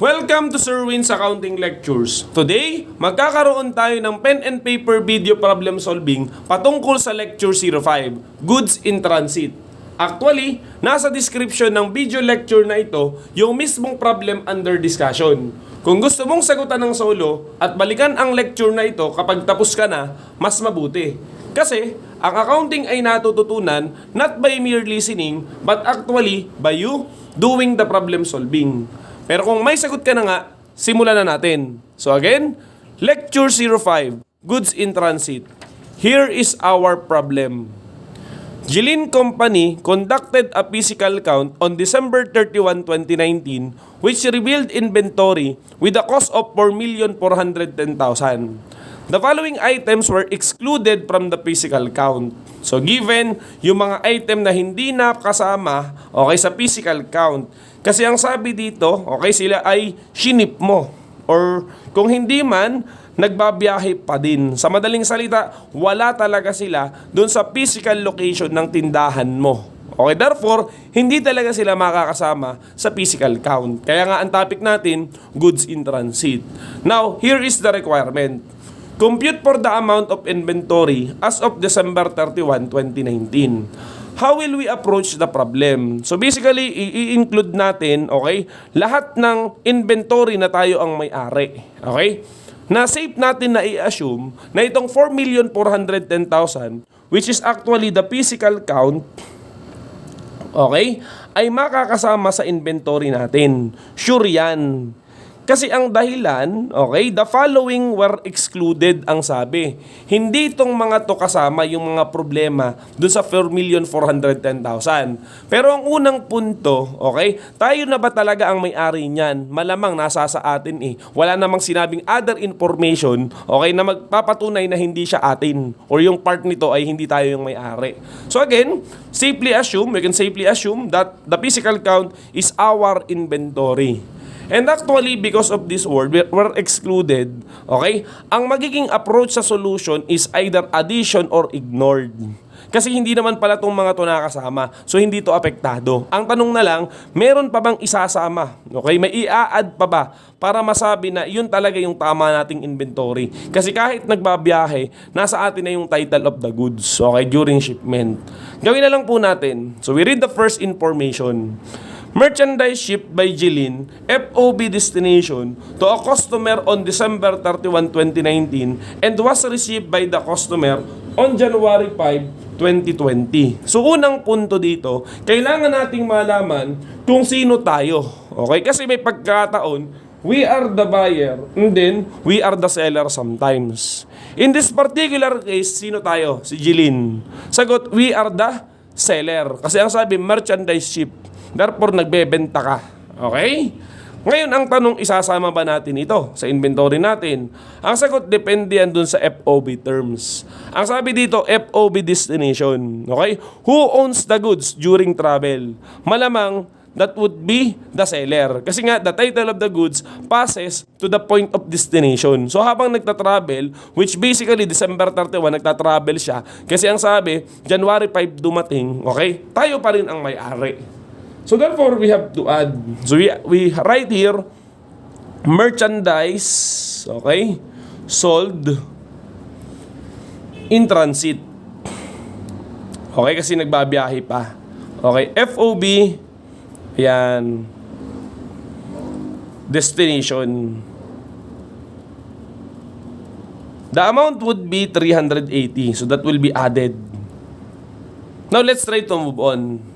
Welcome to Sir Win's Accounting Lectures. Today, magkakaroon tayo ng pen and paper video problem solving patungkol sa Lecture 05, Goods in Transit. Actually, nasa description ng video lecture na ito yung mismong problem under discussion. Kung gusto mong sagutan ng solo at balikan ang lecture na ito kapag tapos ka na, mas mabuti. Kasi, ang accounting ay natututunan not by mere listening, but actually by you doing the problem solving. Pero kung may sagot ka na nga, simulan na natin. So again, Lecture 05, Goods in Transit. Here is our problem. Jilin Company conducted a physical count on December 31, 2019, which revealed inventory with a cost of 4,410,000. The following items were excluded from the physical count. So given yung mga item na hindi na kasama sa physical count. Kasi ang sabi dito, sila ay shinip mo. Or kung hindi man, nagbabiyahe pa din. Sa madaling salita, wala talaga sila doon sa physical location ng tindahan mo. Therefore, hindi talaga sila makakasama sa physical count. Kaya nga ang topic natin, goods in transit. Now, here is the requirement. Compute for the amount of inventory as of December 31, 2019. How will we approach the problem? So basically, i-include natin, lahat ng inventory na tayo ang may-ari. Na safe natin na i-assume na itong 4,410,000, which is actually the physical count, ay makakasama sa inventory natin. Sure yan. Kasi ang dahilan, the following were excluded ang sabi. Hindi itong mga to kasama yung mga problema dun sa 4,410,000. Pero ang unang punto, tayo na ba talaga ang may-ari niyan? Malamang nasa sa atin Wala namang sinabing other information, na magpapatunay na hindi siya atin or yung part nito ay hindi tayo yung may-ari. So again, we can safely assume that the physical count is our inventory. And actually, because of this word, we're excluded, ang magiging approach sa solution is either addition or ignored. Kasi hindi naman pala itong mga ito nakasama. So, hindi ito apektado. Ang tanong na lang, meron pa bang isasama? May i-add pa ba para masabi na yun talaga yung tama nating inventory? Kasi kahit nagbabiyahe, nasa atin na yung title of the goods, during shipment. Gawin na lang po natin. So, we read the first information. Merchandise shipped by Jilin, FOB destination, to a customer on December 31, 2019 and was received by the customer on January 5, 2020. So unang punto dito, kailangan nating malaman kung sino tayo. Kasi may pagkataon, we are the buyer and then we are the seller sometimes. In this particular case, sino tayo? Si Jilin. Sagot, we are the seller. Kasi ang sabi, merchandise shipped. Therefore, nagbebenta ka. Ngayon, ang tanong, isasama ba natin ito sa inventory natin? Ang sagot, depende yan dun sa FOB terms. Ang sabi dito, FOB destination. Who owns the goods during travel? Malamang, that would be the seller. Kasi nga, the title of the goods passes to the point of destination. So, habang nagtatravel, which basically December 31, nagtatravel siya. Kasi ang sabi, January 5 dumating, tayo pa rin ang may-ari. So therefore, we have to add. So we write here, merchandise, sold in transit. Kasi nagbabiyahe pa. FOB, yan, destination. The amount would be 380. So that will be added. Now let's try to move on.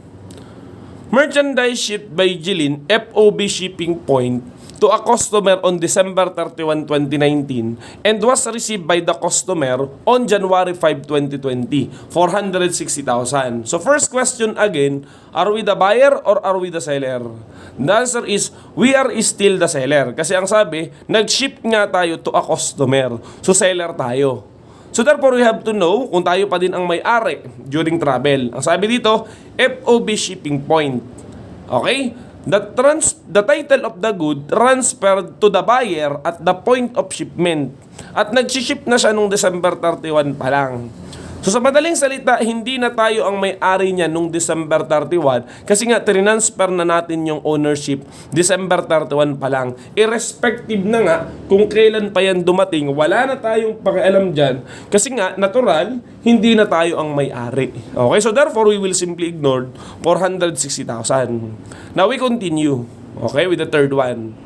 Merchandise shipped by Jilin, FOB shipping point, to a customer on December 31, 2019 and was received by the customer on January 5, 2020, 460,000. So first question again, are we the buyer or are we the seller? The answer is, we are still the seller. Kasi ang sabi, nag-ship nga tayo to a customer. So seller tayo. So therefore, we have to know kung tayo pa din ang may-ari during travel. Ang sabi dito, FOB shipping point. The title of the good transferred to the buyer at the point of shipment. At nag-ship na siya nung December 31 pa lang. So sa madaling salita, hindi na tayo ang may-ari niya nung December 31 kasi nga transfer na natin yung ownership December 31 pa lang. Irrespective na nga kung kailan pa yan dumating, wala na tayong pakialam dyan kasi nga natural, hindi na tayo ang may-ari. Okay, so therefore we will simply ignore 460,000. Now we continue, okay, with the third one.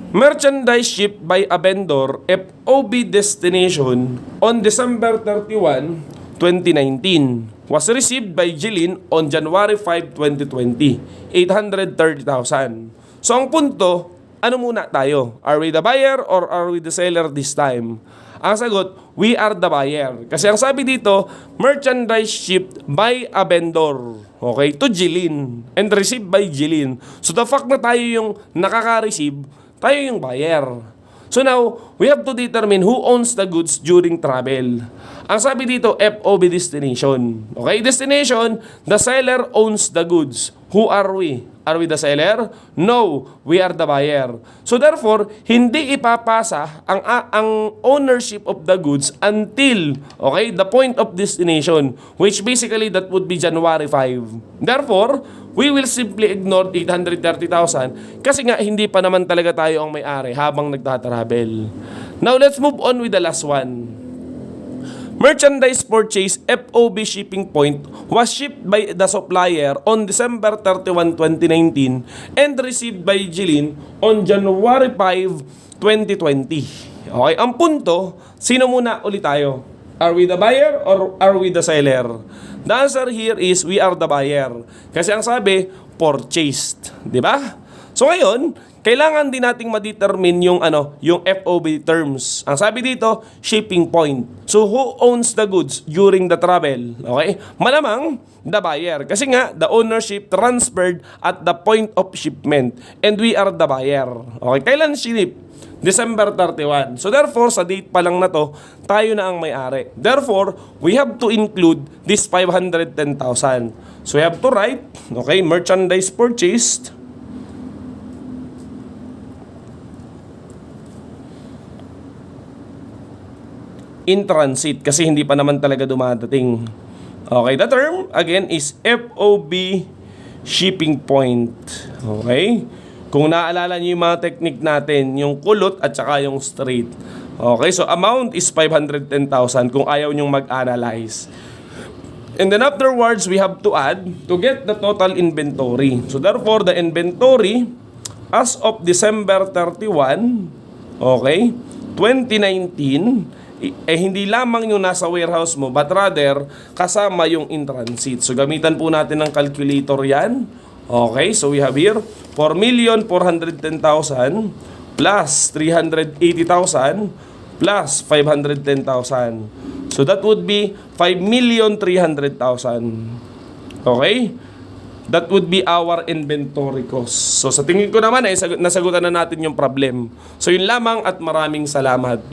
Merchandise shipped by a vendor FOB destination on December 31, 2019 was received by Jilin on January 5, 2020, 830,000. So ang punto, ano muna tayo? Are we the buyer or are we the seller this time? Ang sagot, we are the buyer. Kasi ang sabi dito, merchandise shipped by a vendor, okay, to Jilin and received by Jilin. So the fact na tayo yung nakaka-receive, tayo yung buyer. So now, we have to determine who owns the goods during travel. Ang sabi dito, FOB destination. Okay, destination, the seller owns the goods. Who are we? Are we the seller? No, we are the buyer. So therefore, hindi ipapasa ang ownership of the goods until, okay, the point of destination, which basically that would be January 5. Therefore, we will simply ignore 830,000 kasi nga hindi pa naman talaga tayo ang may-ari habang nagtatravel. Now, let's move on with the last one. Merchandise purchase FOB shipping point was shipped by the supplier on December 31, 2019 and received by Jilin on January 5, 2020. Okay, ang punto, sino muna ulit tayo? Are we the buyer or are we the seller? The answer here is we are the buyer. Kasi ang sabi, purchased, di ba? So ngayon, kailangan din nating ma-determine yung yung FOB terms. Ang sabi dito, shipping point. So who owns the goods during the travel? Okay? Malamang the buyer. Kasi nga the ownership transferred at the point of shipment and we are the buyer. Okay? Kailan ship? December 31. So therefore, sa date pa lang na to, tayo na ang may-ari. Therefore, we have to include this 510,000. So we have to write, okay, merchandise purchased in transit kasi hindi pa naman talaga dumadating. Okay, the term again is FOB shipping point. Okay? Kung naalala niyo yung mga technique natin, yung kulot at saka yung straight. Okay, so amount is 510,000 kung ayaw nyong mag-analyze. And then afterwards, we have to add to get the total inventory. So therefore, the inventory as of December 31, okay, 2019, hindi lamang yung nasa warehouse mo, but rather, kasama yung in transit. So, gamitan po natin ng calculator yan. Okay, so we have here, 4,410,000 plus 380,000 plus 510,000. So, that would be 5,300,000. Okay? That would be our inventory cost. So, sa tingin ko naman, nasagutan na natin yung problem. So, yun lamang at maraming salamat.